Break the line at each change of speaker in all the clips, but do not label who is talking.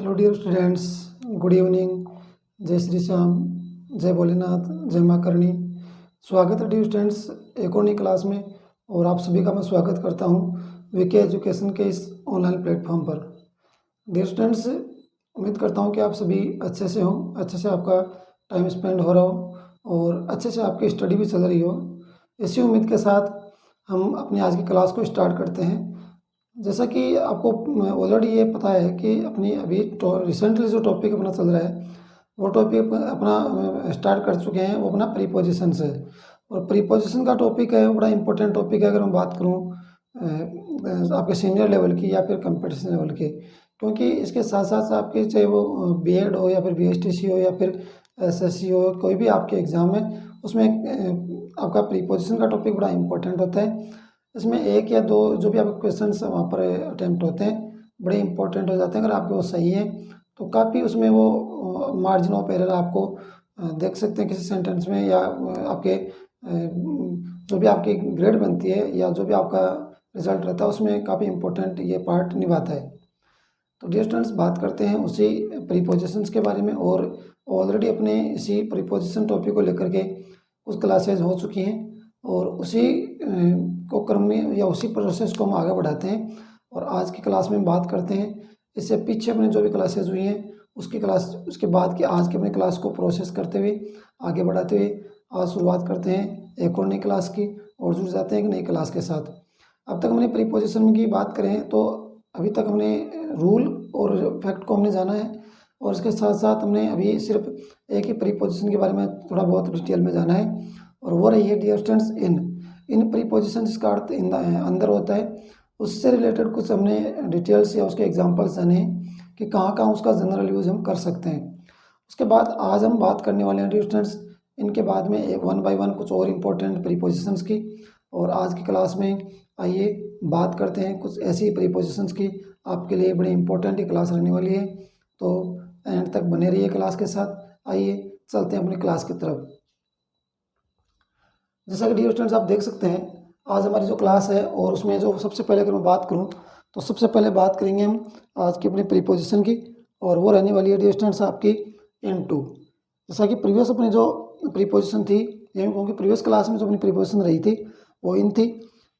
Hello dear students, good evening. जय श्री श्याम, जय भोलेनाथ, जय माँ करणी। स्वागत है डियर स्टूडेंट्स एक और नई क्लास में, और आप सभी का मैं स्वागत करता हूँ वीके एजुकेशन के इस ऑनलाइन प्लेटफॉर्म पर। डियर स्टूडेंट्स, उम्मीद करता हूँ कि आप सभी अच्छे से हों, अच्छे से आपका टाइम स्पेंड हो रहा हो और अच्छे से आपकी स्टडी भी चल रही हो। इसी उम्मीद के साथ हम अपनी आज की क्लास को स्टार्ट करते हैं। जैसा कि आपको ऑलरेडी ये पता है कि अपनी अभी रिसेंटली जो टॉपिक अपना चल रहा है वो टॉपिक अपना स्टार्ट कर चुके हैं, वो अपना प्रीपोजिशन है। और प्रीपोजिशन का टॉपिक है, बड़ा इंपॉर्टेंट टॉपिक है अगर मैं बात करूँ आपके सीनियर लेवल की या फिर कंपटीशन लेवल की, क्योंकि इसके साथ साथ आपके चाहे वो बीएड हो या फिर बीएसटीसी हो या फिर एसएससी हो, कोई भी आपके एग्ज़ाम है उसमें आपका प्रीपोजिशन का टॉपिक बड़ा इंपॉर्टेंट होता है। इसमें एक या दो जो भी आपके क्वेश्चन वहाँ पर अटैम्प्ट होते हैं बड़े इंपॉर्टेंट हो जाते हैं। अगर आपके वो सही है तो काफ़ी उसमें वो मार्जिन ऑफ एरर आपको देख सकते हैं किसी सेंटेंस में, या आपके जो भी आपकी ग्रेड बनती है या जो भी आपका रिजल्ट रहता है उसमें काफ़ी इंपॉर्टेंट ये पार्ट निभाता है। तो डियर स्टूडेंट्स, बात करते हैं उसी प्रीपोजिशंस के बारे में, और ऑलरेडी अपने इसी प्रीपोजिशन टॉपिक को लेकर के कुछ क्लासेज हो चुकी हैं, और उसी को क्रम में या उसी प्रोसेस को हम आगे बढ़ाते हैं। और आज की क्लास में बात करते हैं इससे पीछे अपने जो भी क्लासेज हुई हैं उसके बाद की आज की अपनी क्लास को प्रोसेस करते हुए आगे बढ़ाते हुए आज शुरुआत करते हैं एक और नई क्लास की, और जुड़ जाते हैं एक नई क्लास के साथ। अब तक हमने प्रीपोजिशन की बात करें तो अभी तक हमने रूल और फैक्ट को हमने जाना है, और इसके साथ साथ हमने अभी सिर्फ एक ही प्रीपोजिशन के बारे में थोड़ा बहुत डिटेल में जाना है, और वो रही है डियर स्टूडेंट्स इन प्रीपोजिशन जिसका अर्थ अंदर होता है। उससे रिलेटेड कुछ हमने डिटेल्स या उसके एग्जांपल्स जाने हैं कि कहाँ कहाँ उसका जनरल यूज हम कर सकते हैं। उसके बाद आज हम बात करने वाले हैं डियर स्टूडेंट्स इनके बाद में वन बाय वन कुछ और इम्पोर्टेंट प्रीपोजिशंस की। और आज की क्लास में आइए बात करते हैं कुछ ऐसी प्रीपोजिशंस की, आपके लिए बड़ी इंपॉर्टेंट ही क्लास रहने वाली है, तो एंड तक बने रहिए क्लास के साथ। आइए चलते हैं अपनी क्लास की तरफ। जैसा कि डियर स्टूडेंट्स आप देख सकते हैं आज हमारी जो क्लास है, और उसमें जो सबसे पहले अगर मैं बात करूं तो सबसे पहले बात करेंगे हम आज की अपनी प्रीपोजिशन की, और वो रहने वाली है डियर स्टूडेंट्स आपकी इनटू। जैसा कि प्रीवियस अपनी जो प्रीपोजिशन थी, यही कहूँ कि प्रीवियस क्लास में जो अपनी प्रीपोजिशन रही थी वो इन थी,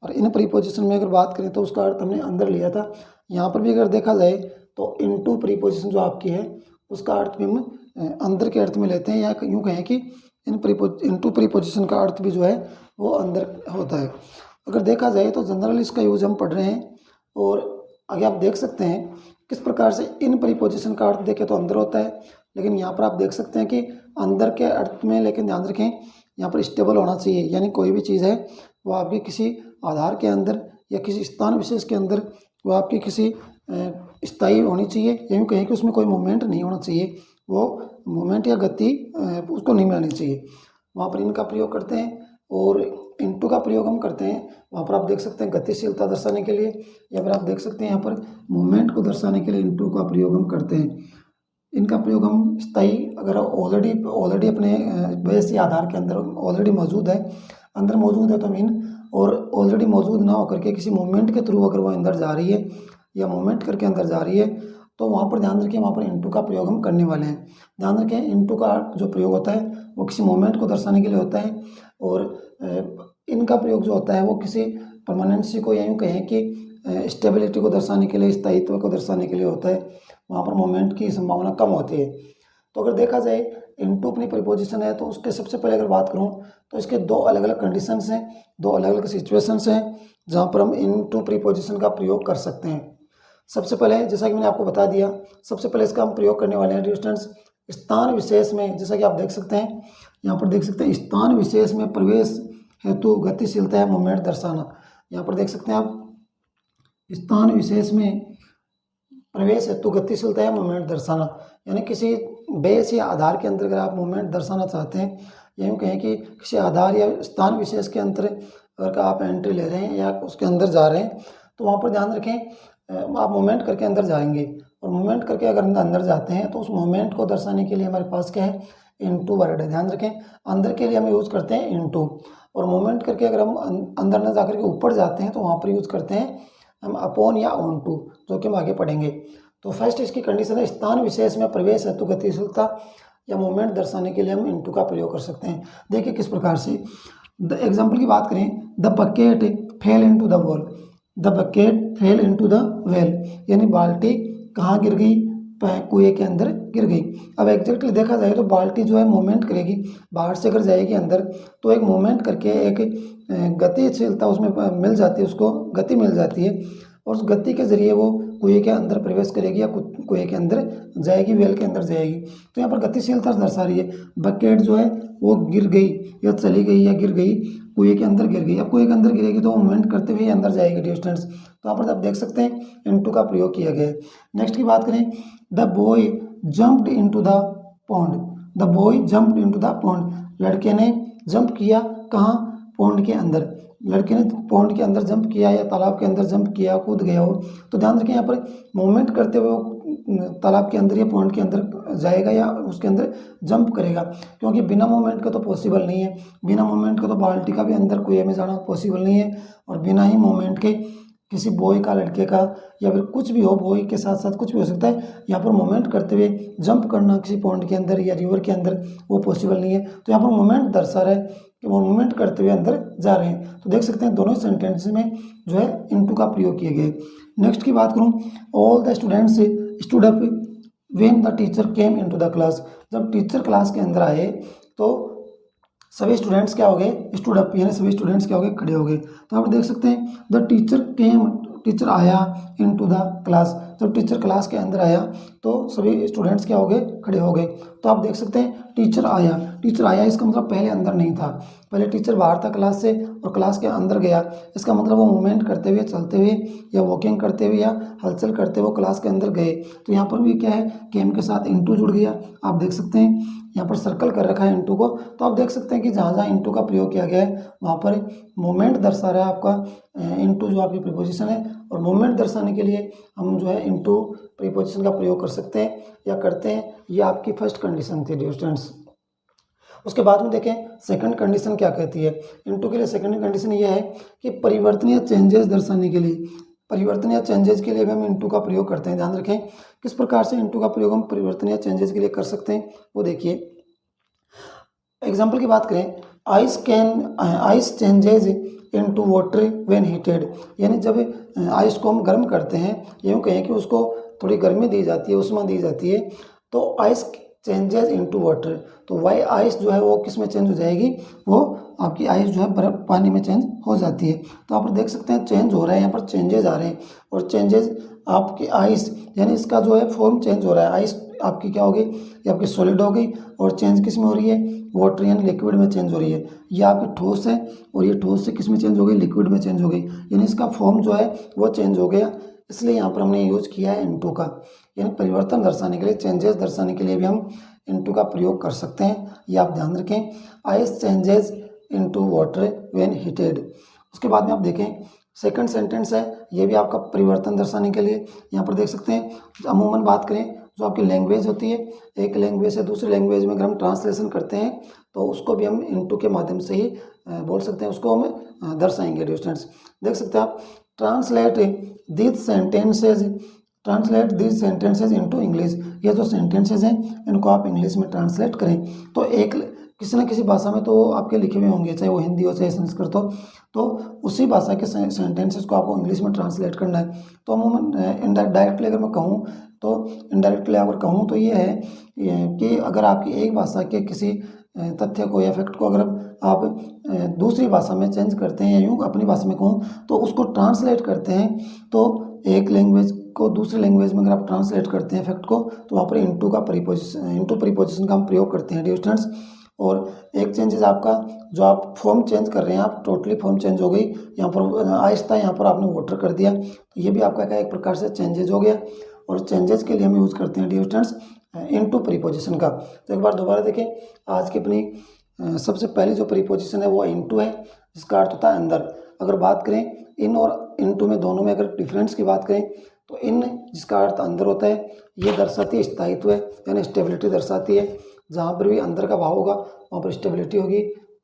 और इन प्रीपोजिशन में अगर बात करें तो उसका अर्थ हमने अंदर लिया था। यहाँ पर भी अगर देखा जाए तो इनटू प्रीपोजिशन जो आपकी है उसका अर्थ भी हम अंदर के अर्थ में लेते हैं, या यूँ कहें कि इनटू प्रीपोजिशन का अर्थ भी जो है वो अंदर होता है। अगर देखा जाए तो जनरल इसका यूज हम पढ़ रहे हैं, और आगे आप देख सकते हैं किस प्रकार से इन प्रीपोजिशन का अर्थ देखें तो अंदर होता है, लेकिन यहाँ पर आप देख सकते हैं कि अंदर के अर्थ में, लेकिन ध्यान रखें यहाँ पर स्टेबल होना चाहिए, यानी कोई भी चीज़ है वो आपकी किसी आधार के अंदर या किसी स्थान विशेष के अंदर वो आपकी किसी स्थायी होनी चाहिए, यूँ कहें कि उसमें कोई मूवमेंट नहीं होना चाहिए, वो मूवमेंट या गति उसको नहीं मिलनी चाहिए। वहाँ पर इनका प्रयोग करते हैं, और इनटू का प्रयोग हम करते हैं वहाँ पर आप देख सकते हैं गतिशीलता दर्शाने के लिए, या फिर आप देख सकते हैं यहाँ पर मूवमेंट को दर्शाने के लिए इनटू का प्रयोग हम करते हैं। इनका प्रयोग हम स्थायी अगर ऑलरेडी अपने बेस या आधार के अंदर ऑलरेडी मौजूद है, अंदर मौजूद है तो हम इन, और ऑलरेडी मौजूद ना होकर के किसी मूवमेंट के थ्रू अगर वो अंदर जा रही है या मूवमेंट करके अंदर जा रही है तो वहाँ पर ध्यान रखें वहाँ पर इनटू का प्रयोग हम करने वाले हैं। ध्यान रखें इनटू का जो प्रयोग होता है वो किसी मोमेंट को दर्शाने के लिए होता है, और इनका प्रयोग जो होता है वो किसी परमानेंसी को, या यूँ कहें कि स्टेबिलिटी को दर्शाने के लिए, स्थायित्व को दर्शाने के लिए होता है। वहाँ पर मोमेंट की संभावना कम होती है। तो अगर देखा जाए इनटू अपनी प्रीपोजिशन है तो उसके सबसे पहले अगर बात करूँ तो इसके दो अलग अलग कंडीशंस हैं, दो अलग अलग सिचुएशंस हैं जहाँ पर हम इनटू प्रीपोजिशन का प्रयोग कर सकते हैं। सबसे पहले जैसा कि मैंने आपको बता दिया, सबसे पहले इसका हम प्रयोग करने वाले हैं डियर स्टूडेंट्स स्थान विशेष में। जैसा कि आप देख सकते हैं यहाँ पर देख सकते हैं स्थान विशेष में प्रवेश हेतु गतिशीलता है मूवमेंट दर्शाना। यहाँ पर देख सकते हैं आप स्थान विशेष में प्रवेश हेतु गतिशीलता है मूवमेंट दर्शाना, यानी किसी बेस या आधार के अंदर अगर आप मूवमेंट दर्शाना चाहते हैं, या यूँ कहें कि किसी आधार या स्थान विशेष के अंदर अगर आप एंट्री ले रहे हैं या उसके अंदर जा रहे हैं तो वहाँ पर ध्यान रखें आप मूवमेंट करके अंदर जाएंगे, और मूवमेंट करके अगर अंदर जाते हैं तो उस मूवमेंट को दर्शाने के लिए हमारे पास क्या है इनटू वर्ड है। ध्यान रखें अंदर के लिए हम यूज़ करते हैं इनटू, और मूवमेंट करके अगर हम अंदर न जाकर के ऊपर जाते हैं तो वहाँ पर यूज़ करते हैं हम अपॉन या ऑन टू, जो कि हम आगे पढ़ेंगे। तो फर्स्ट इसकी कंडीशन है स्थान विशेष में प्रवेश हेतु गतिशीलता या मूवमेंट दर्शाने के लिए हम इनटू का प्रयोग कर सकते हैं। देखिए किस प्रकार से, एग्जाम्पल की बात करें, the bucket fell into the wall, the bucket fell into the well, यानी बाल्टी कहाँ गिर गई, कुएं के अंदर गिर गई। अब एग्जैक्टली देखा जाए तो बाल्टी जो है मूवमेंट करेगी, बाहर से अगर जाएगी अंदर तो एक मूवमेंट करके एक गतिशीलता उसमें मिल जाती है, उसको गति मिल जाती है, और उस गति के जरिए वो कुएं के अंदर प्रवेश करेगी या कुएं के अंदर जाएगी, वेल के अंदर जाएगी। तो यहाँ पर गतिशीलता दर्शा रही है। बकेट जो है वो गिर गई या चली गई या गिर गई, कुएं के अंदर गिर गई। अब कुएं के अंदर गिरेगी तो मूवमेंट करते हुए अंदर जाएगी डियर स्टूडेंट्स। तो यहाँ पर आप देख सकते हैं इनटू का प्रयोग किया गया है। नेक्स्ट की बात करें, the boy jumped into the pond, the boy jumped into the pond, लड़के ने जंप किया कहाँ, पॉन्ड के अंदर, लड़के ने पॉन्ड के अंदर जंप किया या तालाब के अंदर जंप किया, कूद गया हो। तो ध्यान रखें यहाँ पर मूवमेंट करते हुए वो तालाब के अंदर या पॉन्ड के अंदर जाएगा या उसके अंदर जंप करेगा, क्योंकि बिना मूवमेंट का तो पॉसिबल नहीं है। बिना मूवमेंट का तो बाल्टी का भी अंदर कुएं में जाना पॉसिबल नहीं है, और बिना ही मूवमेंट के किसी बॉय का, लड़के का, या फिर कुछ भी हो, बॉय के साथ साथ कुछ भी हो सकता है, यहाँ पर मूवमेंट करते हुए जंप करना किसी पॉन्ड के अंदर या रिवर के अंदर वो पॉसिबल नहीं है। तो यहाँ पर मूवमेंट दर्शा रहा है कि वो मूवमेंट करते हुए अंदर जा रहे हैं। तो देख सकते हैं दोनों सेंटेंस में जो है इनटू का प्रयोग किए गए। नेक्स्ट की बात करूँ, all the students stood up when the teacher came into the class, जब टीचर क्लास के अंदर आए तो सभी स्टूडेंट्स क्या हो गए, स्टूड अप, यानी सभी स्टूडेंट्स क्या हो गए, खड़े हो गए। तो आप देख सकते हैं द टीचर केम, टीचर आया इनटू द क्लास, जब टीचर क्लास के अंदर आया तो सभी स्टूडेंट्स क्या हो गए, खड़े हो गए। तो आप देख सकते हैं टीचर आया, टीचर आया इसका मतलब पहले अंदर नहीं था, पहले टीचर बाहर था क्लास से और क्लास के अंदर गया, इसका मतलब वो मूवमेंट करते हुए, चलते हुए या वॉकिंग करते हुए या हलचल करते हुए क्लास के अंदर गए। तो यहाँ पर भी क्या है, केम के साथ इनटू जुड़ गया। आप देख सकते हैं यहाँ पर सर्कल कर रखा है इनटू को। तो आप देख सकते हैं कि जहाँ जहाँ इनटू का प्रयोग किया गया है वहाँ पर मूवमेंट दर्शा रहा है आपका इनटू जो आपकी प्रीपोजिशन है, और मूवमेंट दर्शाने के लिए हम जो है इनटू प्रीपोजिशन का प्रयोग कर सकते हैं या करते हैं। ये आपकी फर्स्ट कंडीशन थी डियर स्टूडेंट्स। उसके बाद में देखें सेकंड कंडीशन क्या कहती है। इनटू के लिए सेकंड कंडीशन ये है कि परिवर्तन या चेंजेस दर्शाने के लिए, परिवर्तन या चेंजेस के लिए भी हम इनटू का प्रयोग करते हैं। ध्यान रखें किस प्रकार से इनटू का प्रयोग हम परिवर्तन या चेंजेस के लिए कर सकते हैं, वो देखिए। एग्जाम्पल की बात करें, ice changes into water when heated, यानी जब आइस को हम गर्म करते हैं, यूँ कहें कि उसको थोड़ी गर्मी दी जाती है, उष्मा दी जाती है, तो आइस चेंजेस इनटू वाटर, तो वाई आइस जो है वो किस में चेंज हो जाएगी, वो आपकी आइस जो है बर्फ पानी में चेंज हो जाती है। तो आप देख सकते हैं चेंज हो रहा है, यहाँ पर चेंजेस आ रहे हैं, और चेंजेस आपकी आइस यानी इसका जो है फॉर्म चेंज हो रहा है। आइस आपकी क्या होगी, ये आपकी सॉलिड हो गई, और चेंज किस में हो रही है, वाटर यानी लिक्विड में चेंज हो रही है। ये आपकी ठोस है और ये ठोस से किस में चेंज हो गई, लिक्विड में चेंज हो गई, यानी इसका फॉर्म जो है वो चेंज हो गया। इसलिए यहाँ पर हमने यूज किया है इनटू का, यानी परिवर्तन दर्शाने के लिए, चेंजेस दर्शाने के लिए भी हम इनटू का प्रयोग कर सकते हैं। ये आप ध्यान रखें, ice changes into water when heated. उसके बाद में आप देखें सेकंड सेंटेंस है, ये भी आपका परिवर्तन दर्शाने के लिए। यहाँ पर देख सकते हैं अमूमन बात करें जो आपकी लैंग्वेज होती है, एक लैंग्वेज से दूसरी लैंग्वेज में अगर हम ट्रांसलेशन करते हैं तो उसको भी हम इनटू के माध्यम से ही बोल सकते हैं, उसको हम दर्शाएंगे डियर स्टूडेंट्स। देख सकते हैं आप, translate this sentences into English, ये जो सेंटेंसेज हैं इनको आप इंग्लिश में ट्रांसलेट करें। तो एक किसी न किसी भाषा में तो आपके लिखे हुए होंगे, चाहे वो हिंदी हो चाहे संस्कृत हो, तो उसी भाषा के सेंटेंसेस को आपको इंग्लिश में ट्रांसलेट करना है। तो अमूमन डायरेक्टली अगर मैं कहूँ तो ये है कि अगर आपकी एक भाषा के किसी तथ्य को या फैक्ट को अगर आप दूसरी भाषा में चेंज करते हैं, या यूँ अपनी भाषा में कहूँ तो उसको ट्रांसलेट करते हैं, तो एक लैंग्वेज को दूसरी लैंग्वेज में अगर आप ट्रांसलेट करते हैं फैक्ट को, तो वहाँ पर इनटू प्रीपोजिशन का हम प्रयोग करते हैं डियर स्टूडेंट्स। और एक चेंजेस आपका जो आप फॉर्म चेंज कर रहे हैं, आप टोटली फॉर्म चेंज हो गई, यहाँ पर आहिस्ता यहाँ पर आपने वाटर कर दिया, तो ये भी आपका क्या एक प्रकार से चेंजेस हो गया। और चेंजेस के लिए हम यूज़ करते हैं डियर स्टूडेंट्स इनटू प्रीपोजिशन का। तो एक बार दोबारा देखें, आज की अपनी सबसे पहली जो प्रीपोजिशन है वो इनटू है, जिसका अर्थ होता है अंदर। अगर बात करें इन और इनटू में, दोनों में अगर डिफरेंस की बात करें तो इन जिसका अर्थ अंदर होता है, ये दर्शाती है स्थायित्व है, यानी स्टेबिलिटी दर्शाती है। जहाँ पर भी अंदर का भाव होगा वहाँ पर स्टेबिलिटी होगी,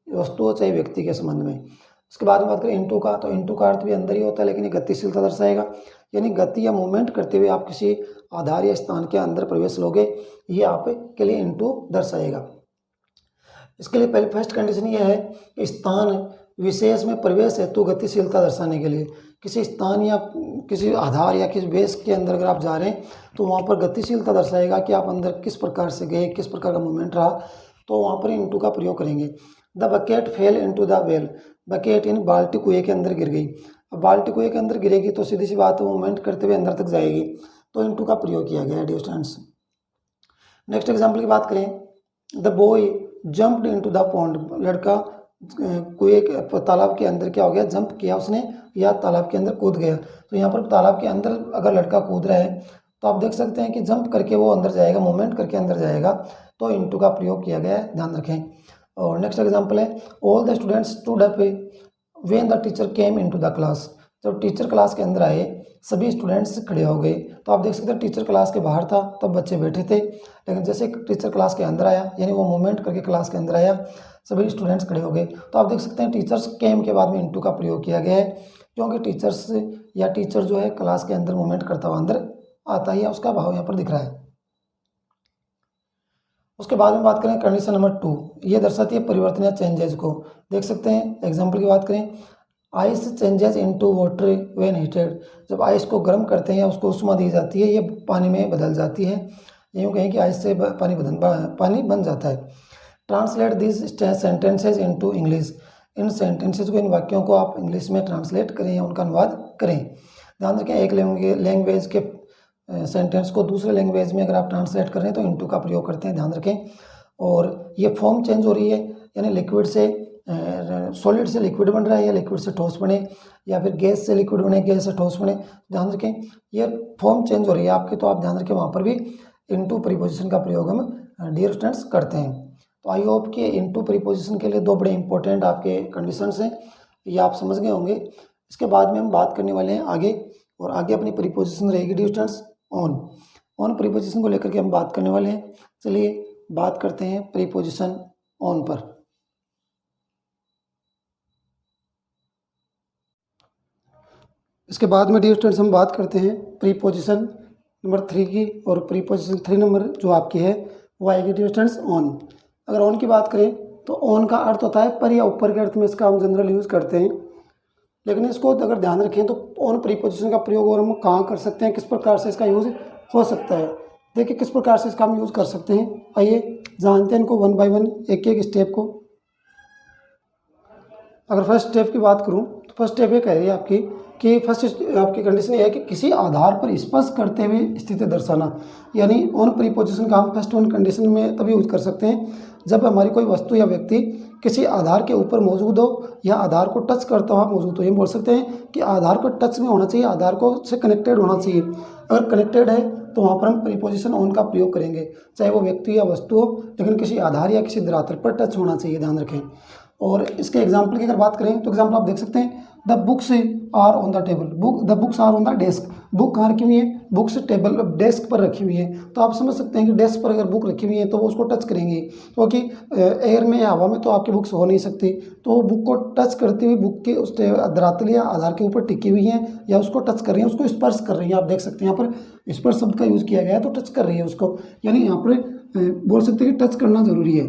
वस्तु हो चाहे व्यक्ति के संबंध में। उसके बाद में बात करें इनटू का, तो इनटू का अर्थ भी अंदर ही होता है, लेकिन ये गतिशीलता दर्शाएगा, यानी गति या मूवमेंट करते हुए आप किसी आधार या स्थान के अंदर प्रवेश लोगे, ये आपके लिए इनटू दर्शाएगा। इसके लिए पहले फर्स्ट कंडीशन ये है कि स्थान विशेष में प्रवेश हेतु गतिशीलता दर्शाने के लिए किसी स्थान या किसी आधार या किसी बेस के अंदर अगर आप जा रहे हैं तो वहाँ पर गतिशीलता दर्शाएगा कि आप अंदर किस प्रकार से गए, किस प्रकार का मूवमेंट रहा, तो वहाँ पर इनटू का प्रयोग करेंगे। The bucket fell into the well, bucket in बाल्टी कुएं के अंदर गिर गई। अब बाल्टी कुएं के अंदर गिरेगी तो सीधी सी बात है मूवमेंट करते हुए अंदर तक जाएगी, तो इनटू का प्रयोग किया गया है डियर स्टूडेंट्स। नेक्स्ट एग्जाम्पल की बात करें, the boy jumped into the pond, लड़का कुएं तालाब के अंदर क्या हो गया, जंप किया उसने या तालाब के अंदर कूद गया। तो यहाँ पर तालाब के अंदर अगर लड़का कूद रहा है तो आप देख सकते हैं कि जंप करके वो अंदर जाएगा, मूवमेंट करके अंदर जाएगा, तो इनटू का प्रयोग किया गया है, ध्यान रखें। और नेक्स्ट एग्जाम्पल है, all the students stood up when the teacher came into the class, जब टीचर क्लास के अंदर आए सभी स्टूडेंट्स खड़े हो गए। तो आप देख सकते हैं टीचर क्लास के बाहर था तब बच्चे बैठे थे, लेकिन जैसे टीचर क्लास के अंदर आया यानी वो मूवमेंट करके क्लास के अंदर आया, सभी स्टूडेंट्स खड़े हो गए। तो आप देख सकते हैं टीचर्स केम के बाद में इनटू का प्रयोग किया गया है, क्योंकि टीचर्स या टीचर जो है क्लास के अंदर मूवमेंट करता हुआ अंदर आता ही है, उसका भाव यहाँ पर दिख रहा है। उसके बाद में बात करें कंडीशन नंबर 2, ये दर्शाती है परिवर्तन या चेंजेज को। देख सकते हैं एग्जाम्पल की बात करें, ice changes into water when heated, जब आइस को गर्म करते हैं या उसको उष्मा दी जाती है ये पानी में बदल जाती है, यूँ कहें कि आइस से पानी बन जाता है। Translate this sentences into English, in sentences को, इन वाक्यों को आप इंग्लिश में ट्रांसलेट करें या उनका अनुवाद करें। ध्यान रखें एक लैंग्वेज के सेंटेंस को दूसरे लैंग्वेज में अगर आप ट्रांसलेट कर रहे हैं तो इनटू का प्रयोग करते हैं, ध्यान रखें। और ये फॉर्म चेंज हो रही है, यानी लिक्विड से सॉलिड से लिक्विड बन रहा है या लिक्विड से ठोस बने, या फिर गैस से लिक्विड बने, गैस से ठोस बने, ध्यान रखें ये फॉर्म चेंज हो रही है आपके, तो आप ध्यान रखें वहाँ पर भी इनटू प्रीपोजिशन का प्रयोग हम डियर स्टूडेंट्स करते हैं। तो आई होप कि इनटू प्रीपोजिशन के लिए दो बड़े इंपॉर्टेंट आपके कंडीशंस हैं, ये आप समझ गए होंगे। इसके बाद में हम बात करने वाले हैं आगे, और आगे अपनी प्रीपोजिशन रहेगी डियर स्टूडेंट्स ऑन प्रीपोजिशन को लेकर के हम बात करने वाले हैं। चलिए बात करते हैं प्रीपोजिशन ऑन पर। इसके बाद में डियर स्टूडेंट्स हम बात करते हैं प्रीपोजिशन नंबर 3 की, और प्रीपोजिशन 3 नंबर जो आपकी है वो आएगी डियर स्टूडेंट्स ऑन। अगर ऑन की बात करें तो ऑन का अर्थ होता है पर या ऊपर के अर्थ में इसका हम जनरल यूज़ करते हैं, लेकिन इसको अगर ध्यान रखें तो ऑन प्रीपोजिशन का प्रयोग और हम कहाँ कर सकते हैं, किस प्रकार से इसका यूज़ हो सकता है। देखिए किस प्रकार से इसका हम यूज़ कर सकते हैं, आइए जानते हैं इनको वन बाय वन, एक एक स्टेप को। अगर फर्स्ट स्टेप की बात करूं तो फर्स्ट स्टेप ये कह रही है आपकी कि फर्स्ट आपकी कंडीशन ये है कि किसी आधार पर स्पर्श करते हुए स्थिति दर्शाना, यानी ऑन प्रीपोजिशन का हम फर्स्ट वन कंडीशन में तभी यूज कर सकते हैं जब हमारी कोई वस्तु या व्यक्ति किसी आधार के ऊपर मौजूद हो या आधार को टच करता हुआ मौजूद हो। ये बोल सकते हैं कि आधार को टच में होना चाहिए, आधार को से कनेक्टेड होना चाहिए। अगर कनेक्टेड है तो वहाँ पर हम प्रीपोजिशन ऑन का प्रयोग करेंगे, चाहे वो व्यक्ति या वस्तु हो, लेकिन किसी आधार या किसी धरातल पर टच होना चाहिए, ध्यान रखें। और इसके एग्जाम्पल की अगर बात करें तो एग्जाम्पल आप देख सकते हैं, the books are on the table, the books are on the desk, book कहाँ रखी हुई है, बुक्स टेबल डेस्क पर रखी हुई है। तो आप समझ सकते हैं कि डेस्क पर अगर बुक रखी हुई है तो वो उसको टच करेंगे, क्योंकि एयर में या हवा में तो आपकी बुक्स हो नहीं सकती, तो वो बुक को टच करती हुई बुक के उस धरातल या आधार के ऊपर टिकी हुई है या उसको टच कर रही है, उसको स्पर्श कर रही है। आप देख सकते हैं यहाँ पर स्पर्श शब्द का यूज़ किया गया है, तो टच कर रही है उसको, यानी यहाँ पर बोल सकते हैं कि टच करना जरूरी है।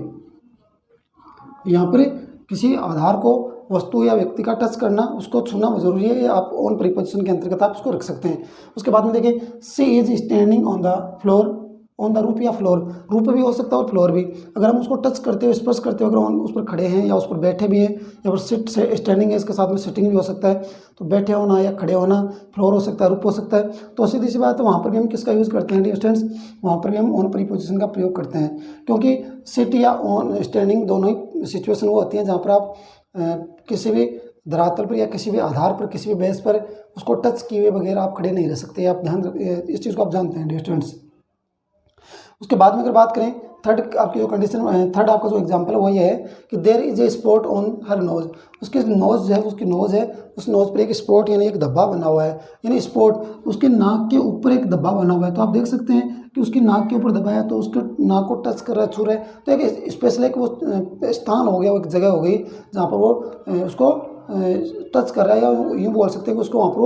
यहाँ पर किसी आधार को, वस्तु या व्यक्ति का टच करना, उसको छूना जरूरी है, आप ऑन प्रीपोजिशन के अंतर्गत आप उसको रख सकते हैं। उसके बाद में देखिए, she is standing on the floor, on the roof या फ्लोर, रूफ भी हो सकता है और फ्लोर भी। अगर हम उसको टच करते हुए, स्पर्श करते हुए अगर हम उस पर खड़े हैं या उस पर बैठे भी हैं, या फिर सिट से स्टैंडिंग है, इसके साथ में सिटिंग भी हो सकता है, तो बैठे होना या खड़े होना, फ्लोर हो सकता है, रूफ हो सकता है, तो सीधी सी बात है वहाँ पर भी हम किसका यूज़ करते हैं डियर स्टूडेंट्स, वहाँ पर भी हम ऑन प्रीपोजिशन का प्रयोग करते हैं, क्योंकि सिट या ऑन स्टैंडिंग दोनों ही सिचुएशन वो होती हैं जहाँ पर आप किसी भी धरातल पर या किसी भी आधार पर, किसी भी बेस पर उसको टच किए हुए वगैरह आप खड़े नहीं रह सकते। आप ध्यान, इस चीज़ को आप जानते हैं डियर स्टूडेंट्स। उसके बाद में अगर बात करें थर्ड आपकी जो कंडीशन, थर्ड आपका जो एग्जांपल है वो ये है कि there is a spot on her nose, उसकी नोज जो है, उसकी नोज है, उस नोज पर एक स्पॉट यानी एक धब्बा बना हुआ है, यानी स्पॉट उसके नाक के ऊपर एक धब्बा बना हुआ है। तो आप देख सकते हैं कि उसकी नाक के ऊपर धब्बा है, तो उसके नाक को टच कर रहा है, छू रहा है, तो एक स्पेशल एक वो स्थान हो गया, वो एक जगह हो गई जहाँ पर वो उसको टच कर रहा है, या यूँ बोल सकते हैं कि उसको वहाँ पर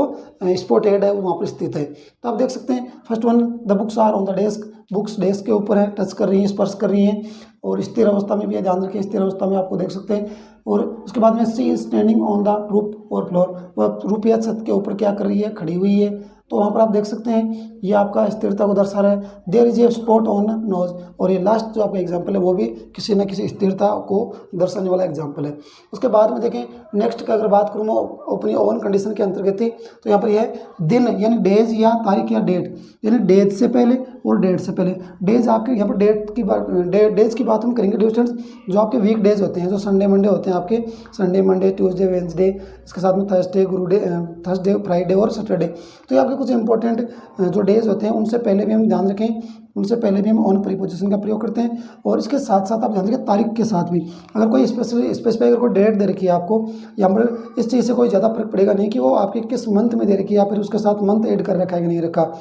वो स्पॉटेड है, वो वहाँ पर स्थित है। तो आप देख सकते हैं first one, the books are on the desk, books desk के ऊपर है, टच कर रही हैं, स्पर्श कर रही हैं। और स्थिर अवस्था में भी है, ध्यान रखिए स्थिर अवस्था में आपको देख सकते हैं। और उसके बाद में she is standing on the roof और फ्लोर, वह रूफ या छत के ऊपर क्या कर रही है, खड़ी हुई है। तो वहाँ पर आप देख सकते हैं ये आपका स्थिरता को दर्शा रहा है। There is a spot on nose, और ये लास्ट जो आपका एग्जाम्पल है वो भी किसी न किसी स्थिरता को दर्शाने वाला एग्जाम्पल है। उसके बाद में देखें नेक्स्ट का अगर बात करूँ मैं अपनी ओन कंडीशन के अंतर्गत ही, तो यहाँ पर यह है दिन यानी डेज या तारीख या डेट, यानी डेज से पहले और डेट से पहले। डेज आपके यहाँ पर डेट की बात, डेज की बात हम करेंगे डियर स्टूडेंट्स, जो आपके वीक डेज होते हैं, जो संडे मंडे होते हैं आपके, संडे मंडे ट्यूसडे वेडनेसडे, इसके साथ में थर्सडे फ्राइडे और सैटरडे। तो ये आपके कुछ इंपॉर्टेंट जो डेज होते हैं, उनसे पहले भी हम ध्यान रखें, उनसे पहले भी हम ऑन प्रीपोजिशन का प्रयोग करते हैं। और इसके साथ साथ आप ध्यान रखें तारीख के साथ भी, अगर कोई स्पेसिफाई अगर कोई डेट दे रखी है आपको, या पर इस चीज़ से कोई ज़्यादा फर्क पड़ेगा नहीं कि वो आपके किस मंथ में दे रखी है, या फिर उसके साथ मंथ ऐड कर रखा है कि नहीं रखा।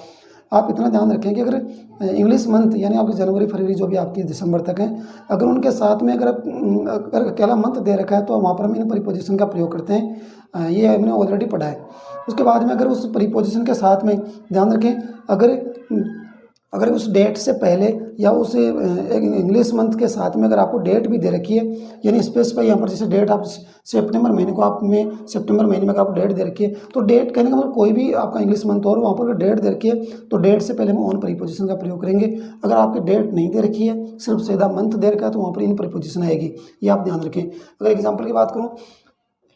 आप इतना ध्यान रखें कि अगर इंग्लिश मंथ यानी आपकी जनवरी फरवरी जो भी आपकी दिसंबर तक है, अगर उनके साथ में अगर अकेला मंथ दे रखा है तो वहाँ पर हम इन प्रीपोजिशन का प्रयोग करते हैं। ये हमने ऑलरेडी पढ़ा है। उसके बाद में अगर उस प्रीपोजिशन के साथ में ध्यान रखें, अगर उस डेट से पहले या उस इंग्लिश मंथ के साथ में अगर आपको डेट भी दे रखी है, यानी स्पेसिफाई यहाँ पर जैसे डेट आप सितंबर महीने को आप में सितंबर महीने में अगर आपको डेट दे रखी है, तो डेट कहने का मतलब कोई भी आपका इंग्लिश मंथ और वहाँ पर अगर डेट दे रखी है तो डेट से पहले हम ऑन प्रीपोजिशन का प्रयोग करेंगे। अगर आपकी डेट नहीं दे रखी है, सिर्फ सीधा मंथ दे रखा है, तो वहाँ पर इन प्रीपोजिशन आएगी, ये आप ध्यान रखें। अगर एग्जाम्पल की बात करूँ,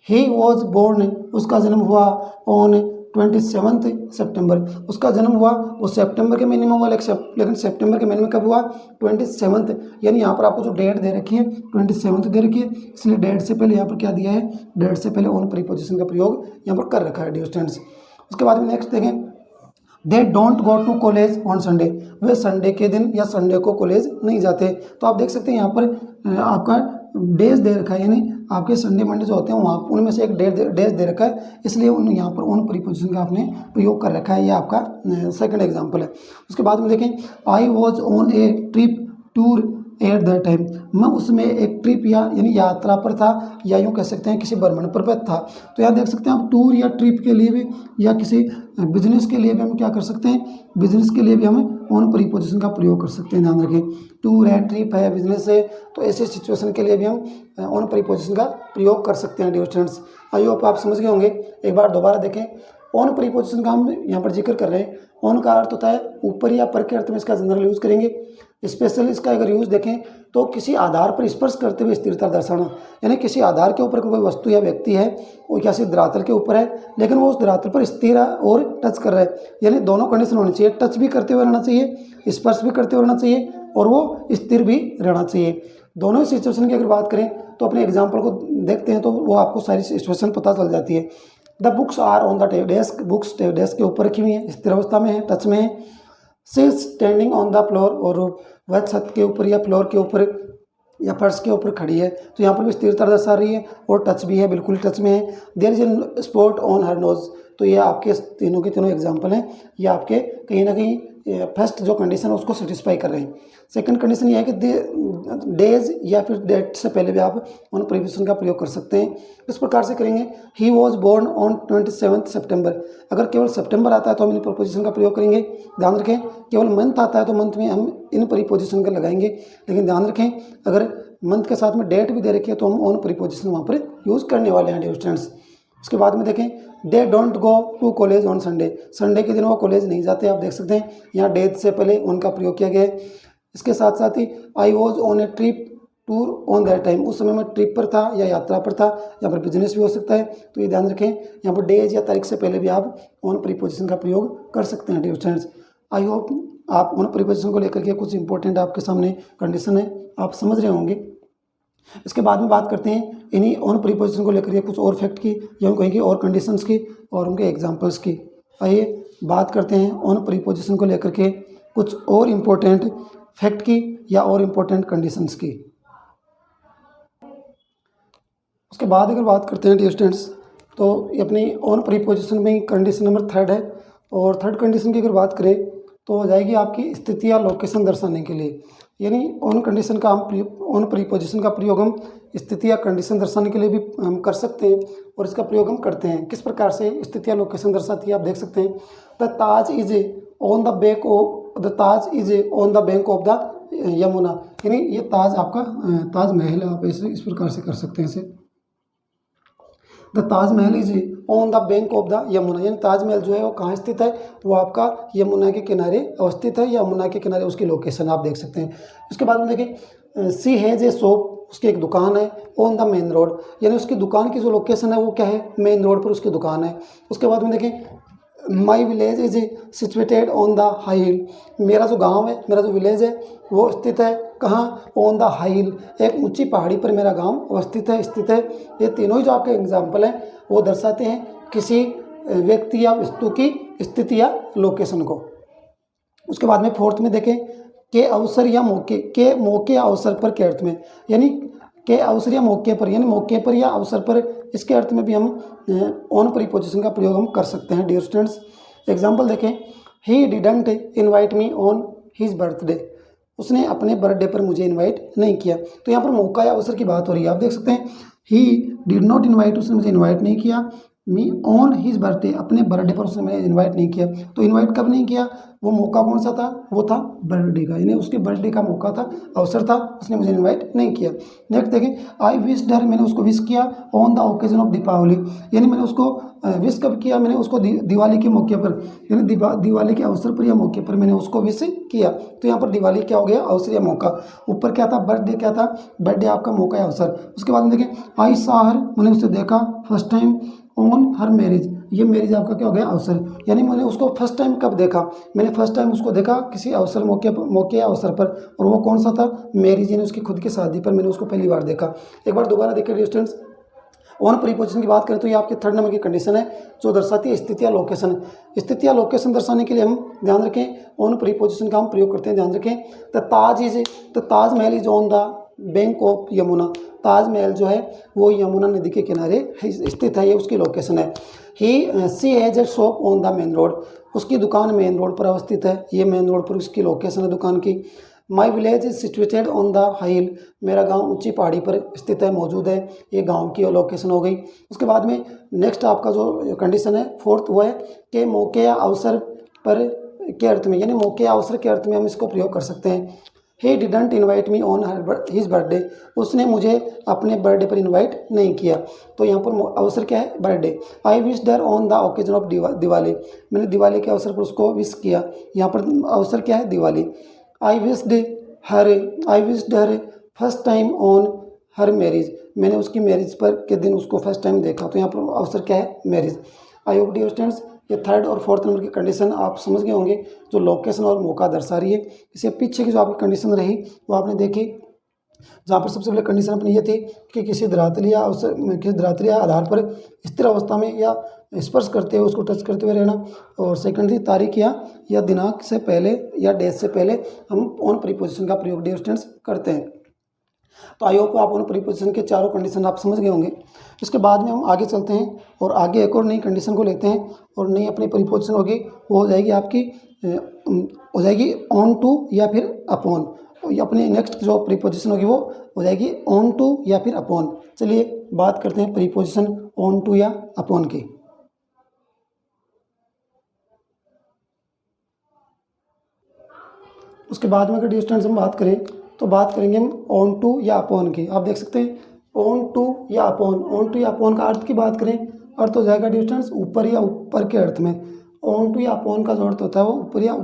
ही वॉज बोर्न, उसका जन्म हुआ ऑन 27 सितंबर, उसका जन्म हुआ वो सितंबर के महीने में हुआ, लेकिन सितंबर के महीने में कब हुआ, 27, यानी यहाँ पर आपको जो डेट दे रखी है 27 दे रखी है, इसलिए डेट से पहले यहाँ पर क्या दिया है, डेट से पहले ऑन प्रीपोजिशन का प्रयोग यहाँ पर कर रखा है डियर स्टूडेंट्स। उसके बाद में नेक्स्ट देखें, they don't go to college on Sunday, वे संडे के दिन या संडे को कॉलेज नहीं जाते। तो आप देख सकते हैं यहाँ पर आपका डेज दे रखा है, यानी आपके संडे मंडे जो होते हैं वहाँ उनमें से एक डेज दे रखा है, इसलिए उन यहाँ पर उन प्रीपोजिशन का आपने प्रयोग कर रखा है। ये आपका सेकंड एग्जांपल है। उसके बाद में देखें, आई was on a trip tour at that time, मैं उसमें एक ट्रिप यानी यात्रा पर था, या यूँ कह सकते हैं किसी भ्रमण पर था। तो यहाँ देख सकते हैं आप टूर या ट्रिप के लिए भी या किसी बिजनेस के लिए भी हम क्या कर सकते हैं, बिजनेस के लिए भी हम ऑन प्रीपोजिशन का प्रयोग कर सकते हैं। ध्यान रखें, टूर है, ट्रिप है, बिजनेस है, तो ऐसे सिचुएशन के लिए भी हम ऑन प्रीपोजिशन का प्रयोग कर सकते हैं डियर स्टूडेंट्स। आई होप आप समझ गए होंगे। एक बार दोबारा देखें, ऑन प्रीपोजिशन का हम यहाँ पर जिक्र कर रहे हैं। ऑन का अर्थ होता है ऊपर या पर के अर्थ में इसका जनरल यूज़ करेंगे। स्पेशली इसका अगर यूज़ देखें तो किसी आधार पर स्पर्श करते हुए स्थिरता दर्शाना, यानी किसी आधार के ऊपर कोई वस्तु या व्यक्ति है, वो किसी धरातल के ऊपर है, लेकिन वो उस धरातल पर स्थिर है और टच कर रहा है, यानी दोनों कंडीशन होनी चाहिए, टच भी करते हुए रहना चाहिए, स्पर्श भी करते हुए रहना चाहिए, और वो स्थिर भी रहना चाहिए। दोनों ही सिचुएशन की अगर बात करें तो अपने एग्जाम्पल को देखते हैं तो वो आपको सारी सिचुएशन पता चल जाती है। The books are on the desk, books desk के ऊपर रखी हुई है, स्थिर अवस्था में है, टच में है। सी स्टैंडिंग ऑन द फ्लोर, और वह छत के ऊपर या फ्लोर के ऊपर या फर्श के ऊपर खड़ी है, तो यहाँ पर भी स्थिरता दर्शा रही है और टच भी है, बिल्कुल टच में है। There is a spot on her nose, तो ये आपके तीनों के तीनों एग्जाम्पल हैं, ये आपके कहीं ना कहीं फर्स्ट जो कंडीशन है उसको सेटिस्फाई कर रहे हैं। सेकंड कंडीशन ये है कि डेज या फिर डेट से पहले भी आप ऑन प्रीपोजिशन का प्रयोग कर सकते हैं। इस प्रकार से करेंगे, ही वॉज बोर्न ऑन 27 सितंबर, अगर केवल सितंबर आता है तो हम इन प्रीपोजिशन का प्रयोग करेंगे। ध्यान रखें, केवल मंथ आता है तो मंथ में हम इन प्रीपोजिशन का लगाएंगे, लेकिन ध्यान रखें अगर मंथ के साथ में डेट भी दे रखी है तो हम ऑन प्रीपोजिशन वहाँ पर यूज़ करने वाले हैं डियर स्टूडेंट्स। उसके बाद में देखें, they don't go to college on Sunday, Sunday के दिन वो कॉलेज नहीं जाते। आप देख सकते हैं यहाँ डेट से पहले उनका प्रयोग किया गया है। इसके साथ साथ ही I was on a trip tour on that time, उस समय मैं ट्रिप पर था या यात्रा पर था, या फिर बिजनेस भी हो सकता है, तो ये ध्यान रखें यहाँ पर डेज या तारीख से पहले भी आप ऑन प्रीपोजिशन का प्रयोग कर सकते हैं डियर स्टूडेंट्स। आई होप आप ऑन प्रीपोजिशन को लेकर के कुछ इंपॉर्टेंट आपके सामने कंडीशन है आप समझ रहे होंगे। इसके बाद में बात करते हैं इन्हीं ऑन प्रीपोजिशन को लेकर के कुछ और फैक्ट की या कहीं की और कंडीशंस की और उनके एग्जांपल्स की। आइए बात करते हैं ऑन प्रीपोजिशन को लेकर के कुछ और इम्पोर्टेंट फैक्ट की या और इम्पोर्टेंट कंडीशंस की। उसके बाद अगर बात करते हैं डियर स्टूडेंट्स, तो ये अपनी ऑन प्रीपोजिशन में कंडीशन नंबर थर्ड है, और थर्ड कंडीशन की अगर बात करें तो हो जाएगी आपकी स्थिति या लोकेशन दर्शाने के लिए। यानी ऑन कंडीशन का ऑन प्रीपोजिशन का प्रयोग हम स्थिति या कंडीशन दर्शाने के लिए भी हम कर सकते हैं, और इसका प्रयोग हम करते हैं। किस प्रकार से स्थिति या लोकेशन दर्शाती है आप देख सकते हैं। The Taj is on the bank of the Taj is on the bank of the Yamuna, यानी ये ताज आपका ताजमहल है। आप इस प्रकार से कर सकते हैं इसे। The Taj Mahal is on the bank of the Yamuna, यानी ताजमहल जो है वो कहाँ स्थित है, वो आपका यमुना के किनारे अवस्थित है। यमुना के किनारे उसकी लोकेशन आप देख सकते हैं। उसके बाद में देखिए सी हैज ए शॉप, उसकी एक दुकान है ऑन द मेन रोड, यानी उसकी दुकान की जो लोकेशन है वो क्या है, मेन रोड पर उसकी दुकान है। उसके बाद में देखिए my village is situated on the high heel, मेरा जो गांव है, मेरा जो विलेज है वो स्थित है कहाँ, ऑन द हाई हिल, एक ऊंची पहाड़ी पर मेरा गांव अवस्थित है, स्थित है। ये तीनों ही जो आपके एग्जाम्पल हैं वो दर्शाते हैं किसी व्यक्ति या वस्तु की स्थिति या लोकेशन को। उसके बाद में फोर्थ में देखें के अवसर या मौके, के मौके या अवसर पर के अर्थ में, यानी के अवसर या मौके पर, यानी मौके पर या अवसर पर, इसके अर्थ में भी हम ऑन प्रीपोजिशन का प्रयोग हम कर सकते हैं डियर स्टूडेंट्स। एग्जाम्पल देखें, he didn't invite me on his birthday, उसने अपने बर्थडे पर मुझे इनवाइट नहीं किया। तो यहाँ पर मौका या अवसर की बात हो रही है। आप देख सकते हैं ही डिड नॉट इनवाइट, उसने मुझे इनवाइट नहीं किया, मी ऑन हिज बर्थडे, अपने बर्थडे पर उसने मुझे इनवाइट नहीं किया। तो इनवाइट कब नहीं किया, वो मौका कौन सा था, वो था बर्थडे का, यानी उसके बर्थडे का मौका था, अवसर था, उसने मुझे इनवाइट नहीं किया। नेक्स्ट देखें, आई विश डर, मैंने उसको विश किया on the occasion of Deepawali, यानी मैंने उसको विश कब किया, मैंने उसको दिवाली के मौके पर, यानी दिवाली के अवसर पर या मौके पर मैंने उसको विश किया। तो यहाँ पर दिवाली क्या हो गया, अवसर या मौका। ऊपर क्या था, बर्थडे क्या था, बर्थडे आपका मौका या अवसर। उसके बाद में देखें आई सॉ हर, मैंने उसे देखा first time on her marriage, ये मैरिज आपका क्या हो गया, अवसर, यानी मैंने उसको फर्स्ट टाइम कब देखा, मैंने फर्स्ट टाइम उसको देखा किसी अवसर मौके या अवसर पर, और वो कौन सा था, मैरिज, यानी उसकी खुद की शादी पर मैंने उसको पहली बार देखा। एक बार दोबारा देखिए स्टूडेंट्स, ऑन प्रीपोजिशन की बात करें तो ये आपकी थर्ड नंबर की कंडीशन है जो दर्शाती है स्थिति या लोकेशन। स्थिति या लोकेशन दर्शाने के लिए हम ध्यान रखें ऑन प्रीपोजिशन का हम प्रयोग करते हैं। ध्यान रखें the Taj Mahal is on the bank of Yamuna, Taj Mahal जो है वो यमुना नदी के किनारे स्थित है, ये उसकी लोकेशन है। She has a shop on the main road, उसकी दुकान मेन रोड पर अवस्थित है, ये मेन रोड पर उसकी लोकेशन है दुकान की। My village is situated on the high heel, मेरा गांव ऊंची पहाड़ी पर स्थित है, मौजूद है, ये गांव की लोकेशन हो गई। उसके बाद में नेक्स्ट आपका जो कंडीशन है फोर्थ वो है कि मौके या अवसर पर के अर्थ में, यानी मौके या अवसर के अर्थ में हम इसको प्रयोग कर सकते हैं। He didn't invite me on his birthday, उसने मुझे अपने बर्थडे पर इन्वाइट नहीं किया। तो यहाँ पर अवसर क्या है, बर्थडे। आई विश डर on the occasion of Diwali, मैंने दिवाली के अवसर पर उसको विश किया, यहाँ पर अवसर क्या है, दिवाली। आई wished her first time on her marriage, मैंने उसकी मैरिज पर के दिन उसको फर्स्ट टाइम देखा, तो यहाँ पर अवसर क्या है, marriage. I hope dear students ये थर्ड और फोर्थ नंबर की कंडीशन आप समझ गए होंगे जो लोकेशन और मौका दर्शा रही है। इससे पीछे की जो आपकी कंडीशन रही वो आपने देखी, जहाँ पर सबसे पहले कंडीशन अपनी ये थी कि किसी धरातल या आधार पर स्थिर अवस्था में या स्पर्श करते हुए उसको टच करते हुए रहना, और सेकंड थी तारीख या दिनांक से पहले या डेट से पहले हम ऑन प्रीपोजिशन का प्रयोग डियर स्टूडेंट्स करते हैं। तो आई होप आप ऑन प्रीपोजिशन के चारों कंडीशन आप समझ गए होंगे। इसके बाद में हम आगे चलते हैं और आगे एक और नई कंडीशन को लेते हैं, और नई अपनी प्रीपोजिशन होगी वो हो जाएगी आपकी हो जाएगी ऑन टू या फिर अपॉन। अपनी नेक्स्ट जो प्रीपोजिशन होगी वो हो जाएगी ऑन टू या फिर अपॉन। चलिए बात करते हैं प्रीपोजिशन ऑन टू या अपॉन की। उसके बाद में अगर डिस्टेंस हम बात करें तो बात करेंगे हम ऑन टू या अपॉन की। आप देख सकते हैं ऑन टू या अपॉन का अर्थ की बात करें, अर्थ हो जाएगा डिस्टेंस ऊपर या ऊपर के अर्थ में। ऑन टू या अपॉन का जो अर्थ होता है वो ऊपर या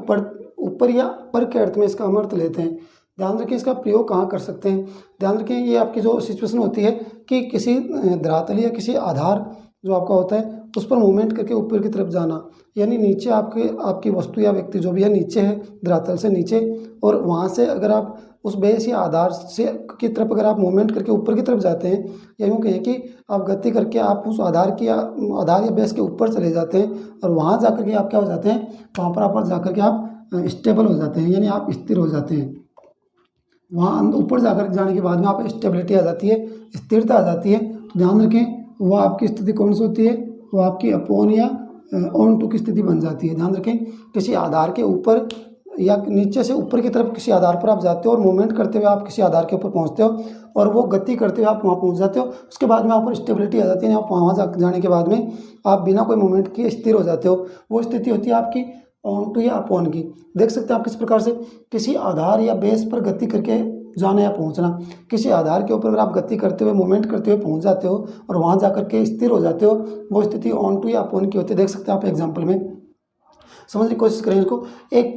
ऊपर के अर्थ में इसका हम अर्थ लेते हैं। ध्यान रखें इसका प्रयोग कहाँ कर सकते हैं। ध्यान रखें ये आपकी जो सिचुएशन होती है कि किसी धरातल या किसी आधार जो आपका होता है उस पर मूवमेंट करके ऊपर की तरफ जाना, यानी नीचे आपकी वस्तु या व्यक्ति जो भी है नीचे है धरातल से नीचे, और वहाँ से अगर आप उस बेस या आधार से की तरफ अगर आप मूवमेंट करके ऊपर की तरफ जाते हैं, या यूँ कहें कि आप गति करके आप उस आधार या बेस के ऊपर चले जाते हैं, और वहाँ जा कर के आप क्या हो जाते हैं, वहाँ पर आप जा कर के आप स्टेबल हो जाते हैं, यानी आप स्थिर हो जाते हैं। वहाँ ऊपर जाकर जाने के बाद में आप स्टेबिलिटी आ जाती है, स्थिरता आ जाती है। तो ध्यान रखें वो आपकी स्थिति कौन सी होती है, वो आपकी अपॉन या ऑन टू की स्थिति बन जाती है। ध्यान रखें किसी आधार के ऊपर या नीचे से ऊपर की तरफ किसी आधार पर आप जाते हो और मूवमेंट करते हुए आप किसी आधार के ऊपर पहुंचते हो और वो गति करते हुए आप वहाँ पहुंच जाते हो। उसके बाद में वहाँ पर स्टेबिलिटी आ जाती है। आप वहाँ जाने के बाद में आप बिना कोई मूवमेंट किए स्थिर हो जाते हो। वो स्थिति होती है आपकी ऑन टू या अपॉन की। देख सकते हैं आप किस प्रकार से किसी आधार या बेस पर गति करके जाना या पहुंचना। किसी आधार के ऊपर अगर आप गति करते हुए मूवमेंट करते हुए पहुंच जाते हो और वहाँ जाकर के स्थिर हो जाते हो, वो स्थिति ऑन टू या अपॉन की होती है। देख सकते हैं आप एग्जाम्पल में, समझने की कोशिश करें इसको। एक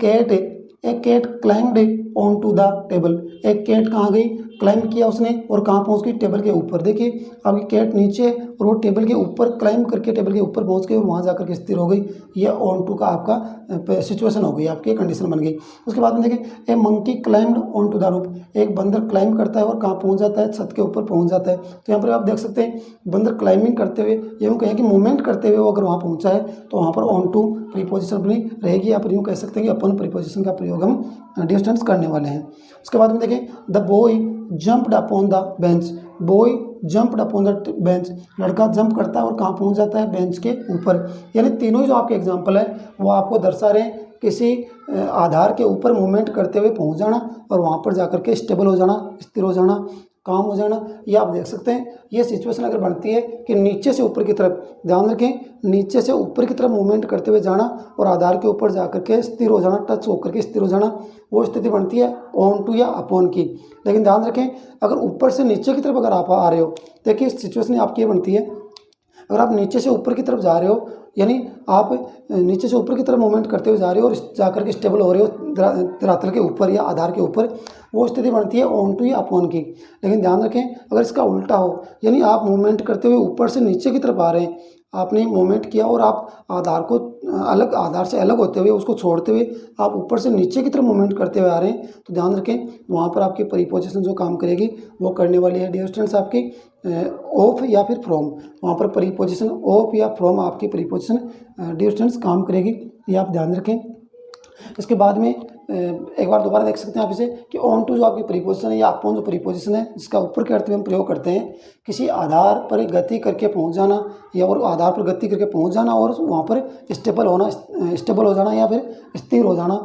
cat climbed on to the table. एक कैट कहाँ गई, क्लाइंब किया उसने और कहाँ पहुँच गई, टेबल के ऊपर। देखिए आपकी कैट नीचे और वो टेबल के ऊपर क्लाइंब करके टेबल के ऊपर पहुँच गई और वहाँ जाकर के स्थिर हो गई। ये ऑन टू का आपका सिचुएशन हो गई, आपकी कंडीशन बन गई। उसके बाद में देखिए a monkey climbed on to the roof. एक बंदर क्लाइंब करता है और कहाँ पहुँच जाता है, छत के ऊपर पहुँच जाता है। तो यहाँ पर आप देख सकते हैं बंदर क्लाइंबिंग करते हुए, यूँ कहें कि मूवमेंट करते हुए वो अगर वहाँ पहुँचा है तो वहाँ पर ऑन टू प्रीपोजिशन अपनी रहेगी। या फिर यूँ कह सकते हैं कि अपन प्रीपोजिशन का प्रयोग हम डिस्टेंस करने वाले हैं। उसके बाद में देखें the boy jumped upon the bench. Boy jumped upon the bench. लड़का जंप करता है और कहाँ पहुँच जाता है, बेंच के ऊपर। यानी तीनों ही जो आपके एग्जाम्पल है वो आपको दर्शा रहे हैं किसी आधार के ऊपर मूवमेंट करते हुए पहुँच जाना और वहाँ पर जाकर के स्टेबल हो जाना, स्थिर हो जाना, काम हो जाना। ये आप देख सकते हैं। ये सिचुएशन अगर बनती है कि नीचे से ऊपर की तरफ, ध्यान रखें, नीचे से ऊपर की तरफ मूवमेंट करते हुए जाना और आधार के ऊपर जाकर के स्थिर हो जाना, टच होकर के स्थिर हो जाना, वो स्थिति बनती है ऑन टू या अपॉन की। लेकिन ध्यान रखें अगर ऊपर से नीचे की तरफ अगर आप आ रहे हो, देखिए सिचुएशन आपकी ये बनती है, अगर आप नीचे से ऊपर की तरफ जा रहे हो यानी आप नीचे से ऊपर की तरफ मूवमेंट करते हुए जा रहे हो और जाकर के स्टेबल हो रहे हो धरातल के ऊपर या आधार के ऊपर, वो स्थिति बनती है ऑन टू या अपॉन की। लेकिन ध्यान रखें अगर इसका उल्टा हो, यानी आप मूवमेंट करते हुए ऊपर से नीचे की तरफ आ रहे हैं, आपने मूवमेंट किया और आप आधार को अलग, आधार से अलग होते हुए उसको छोड़ते हुए आप ऊपर से नीचे की तरफ मूवमेंट करते हुए आ रहे हैं, तो ध्यान रखें वहाँ पर आपकी प्रीपोजिशन जो काम करेगी वो करने वाली है डियर स्टूडेंट्स आपकी ऑफ या फिर फ्रॉम। वहाँ पर प्रीपोजिशन ऑफ या फ्रॉम आपकी प्रीपोजिशन डियर स्टूडेंट्स काम करेगी, ये आप ध्यान रखें। इसके बाद में एक बार दोबारा देख सकते हैं आप इसे कि ऑन टू जो आपकी प्रीपोजिशन है या अपॉन जो प्रीपोजिशन है जिसका ऊपर के अर्थ में हम प्रयोग करते हैं, किसी आधार पर गति करके पहुंच जाना या और आधार पर गति करके पहुंच जाना और वहाँ पर स्टेबल होना, स्टेबल हो जाना या फिर स्थिर हो जाना,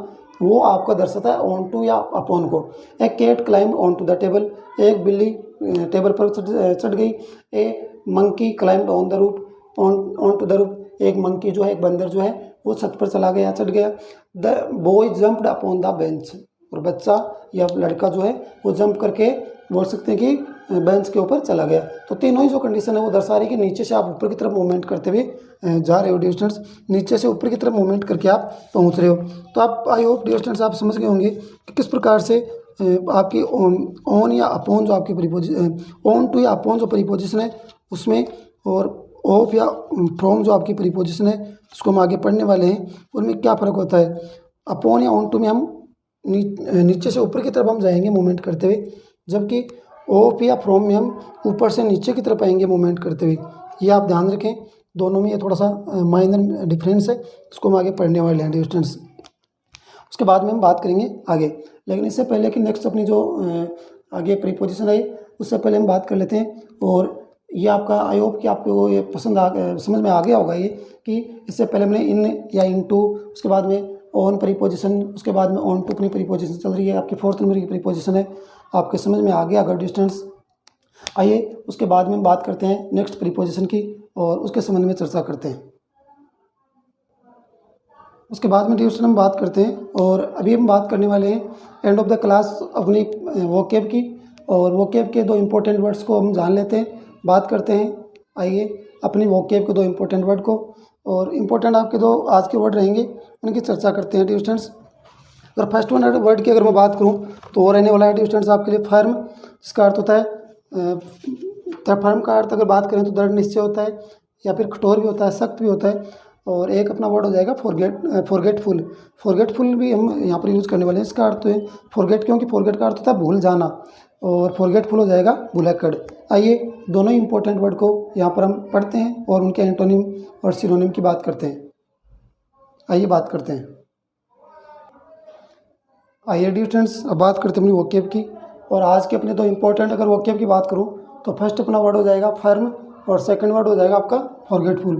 वो आपका दर्शाता है ऑन टू या अपॉन को। A cat climb on to the table. एक बिल्ली टेबल पर चढ़ गई। A monkey climb on the roof, on to the roof. एक मंकी जो है, एक बंदर जो है वो छत पर चला गया, चढ़ गया। The boy jumped upon the bench. और बच्चा या लड़का जो है वो जंप करके बोल सकते हैं कि बेंच के ऊपर चला गया। तो तीनों ही जो कंडीशन है वो दर्शा रही है कि नीचे से आप ऊपर की तरफ मूवमेंट करते हुए जा रहे हो डियर स्टूडेंट्स, नीचे से ऊपर की तरफ मूवमेंट करके आप पहुंच रहे हो। तो आप आई होप डियर स्टूडेंट्स आप समझ गए होंगे कि किस प्रकार से आपकी ऑन या अपॉन जो आपकी प्रीपोजिशन, ऑन टू या अपॉन जो प्रीपोजिशन है उसमें, और ऑफ या फ्रॉम जो आपकी प्रीपोजिशन है उसको हम आगे पढ़ने वाले हैं, उनमें क्या फ़र्क होता है। अपॉन या ऑन टू में हम नीचे से ऊपर की तरफ हम जाएंगे मूवमेंट करते हुए, जबकि ऑफ या फ्रॉम में हम ऊपर से नीचे की तरफ आएंगे मूवमेंट करते हुए। ये आप ध्यान रखें, दोनों में ये थोड़ा सा माइनर डिफरेंस है, उसको हम आगे पढ़ने वाले हैं डियर स्टूडेंट्स। उसके बाद में हम बात करेंगे आगे, लेकिन इससे पहले कि नेक्स्ट अपनी जो आगे प्रीपोजिशन है उससे पहले हम बात कर लेते हैं। और ये आपका आई होप कि आपको ये समझ में आ गया होगा ये कि इससे पहले हमने इन या इन टू, उसके बाद में ऑन प्रीपोजिशन, उसके बाद में ऑन टू अपनी प्रीपोजिशन चल रही है, आपकी 4th नंबर की प्रीपोजिशन है, आपके समझ में आ गया अगर डिस्टेंस। आइए उसके बाद में हम बात करते हैं नेक्स्ट प्रीपोजिशन की और उसके संबंध में चर्चा करते हैं। उसके बाद में डिस्टेंस हम बात करते हैं और अभी हम बात करने वाले हैं एंड ऑफ द क्लास अपनी वोकैब की, और वोकैब के 2 इंपॉर्टेंट वर्ड्स को हम जान लेते हैं, बात करते हैं। आइए अपनी वोकैब के 2 इंपॉर्टेंट वर्ड को, और इम्पोर्टेंट आपके 2 आज के वर्ड रहेंगे उनकी चर्चा करते हैं डियर स्टूडेंट्स। अगर फर्स्ट वर्ड की अगर मैं बात करूं तो वो रहने वाला है डियर स्टूडेंट्स आपके लिए फर्म, जिसका अर्थ होता है फर्म का अर्थ अगर बात करें तो दृढ़ निश्चय होता है या फिर कठोर भी होता है, सख्त भी होता है। और एक अपना वर्ड हो जाएगा फॉरगेटफुल। फॉरगेटफुल भी हम यहाँ पर यूज़ करने वाले हैं। इसका अर्थ है फॉरगेट, क्योंकि फॉरगेट का अर्थ होता है भूल जाना, और फॉरगेटफुल हो जाएगा भुलक्कड़। आइए दोनों ही इंपॉर्टेंट वर्ड को यहाँ पर हम पढ़ते हैं और उनके एंटोनिम और सिनोनिम की बात करते हैं। आइए बात करते हैं। आइए डियर स्टूडेंट्स अब बात करते हैं अपनी वोकैब की, और आज के अपने 2 इंपॉर्टेंट अगर वोकैब की बात करूँ तो फर्स्ट अपना वर्ड हो जाएगा फर्म और सेकंड वर्ड हो जाएगा आपका फॉरगेटफुल।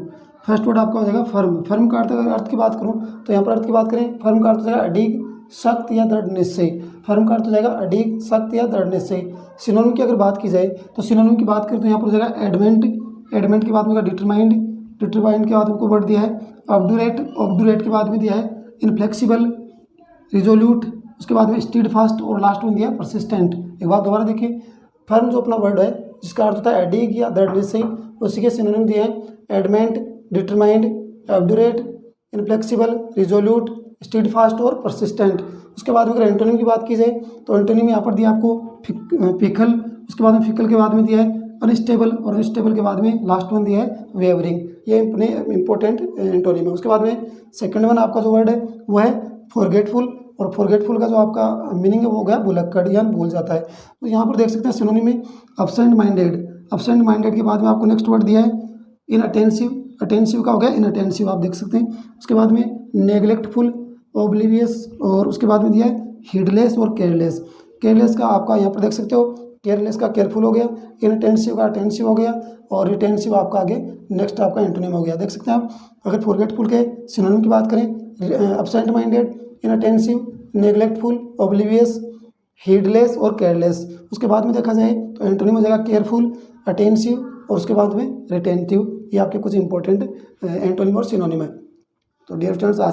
फर्स्ट वर्ड आपका हो जाएगा फर्म। फर्म का अर्थ की बात करूँ तो यहाँ पर अर्थ की बात करें, फर्म का अर्थ हो जाएगा अडिग, सख्त या दृढ़ निश्चय। फर्म का अर्थ हो जाएगा अडिग, सख्त या दृढ़ निश्चय। सिनोनिम की अगर बात की जाए तो सिनोनिम की बात करें तो यहाँ पर हो जाएगा एडमेंट, एडमेंट के बाद में डिटरमाइंड, डिटरमाइंड के बाद हमको वर्ड दिया है ऑब्डूरेट, ऑब्डूरेट के बाद में दिया है इनफ्लेक्सिबल, रिजोल्यूट, उसके बाद में स्टीड फास्ट और लास्ट में दिया है परसिस्टेंट। एक बात दोबारा देखिए, फर्म जो अपना वर्ड है जिसका अर्थ होता है एडिग या दृढ़ निश्चय, उसी के सिनोनिम दिए हैं adamant, determined, obdurate, inflexible, resolute, steadfast और परसिस्टेंट। उसके बाद में अगर एंटोनिम की बात की जाए तो एंटोनिम यहाँ पर दिया आपको फिकल, उसके बाद में फिकल के बाद में दिया है अनस्टेबल, और अनस्टेबल के बाद में लास्ट वन दिया है वेवरिंग। ये अपने इंपॉर्टेंट एंटोनिम है। उसके बाद में सेकंड वन आपका जो वर्ड है वो है फॉरगेटफुल, और फॉरगेटफुल का जो आपका मीनिंग है वो हो गया भुलक्कड़ या भूल जाता है। तो यहाँ पर देख सकते हैं सिनोनिम में अब्सेंट माइंडेड, अब्सेंट माइंडेड के बाद में आपको नेक्स्ट वर्ड दिया है इनअटेंसिव, अटेंसिव का हो गया इनअटेंसिव, आप देख सकते हैं। उसके बाद में नेग्लेक्टफुल, ओब्लिवियस, और उसके बाद में दिया है हीडलेस और केयरलेस। केयरलेस का आपका यहाँ पर देख सकते हो, केयरलेस का केयरफुल हो गया, इनअटेंसिव का अटेंसिव हो गया, और रिटेंसिव आपका आगे नेक्स्ट आपका एंटोनिम हो गया। देख सकते हैं आप, अगर फॉरगेटफुल के सिनोनिम की बात करें अब्सेंट माइंडेड, इनअटेंसिव, नेग्लेक्टफुल, ओब्लिवियस, हीडलेस और केयरलेस। उसके बाद में देखा जाए तो एंटोनिम हो जाएगा केयरफुल, अटेंसिव और उसके बाद में रिटेंटिव। ये आपके कुछ इंपॉर्टेंट एंटोनिम और सिनोनिम है। तो डियर स्टूडेंट्स आज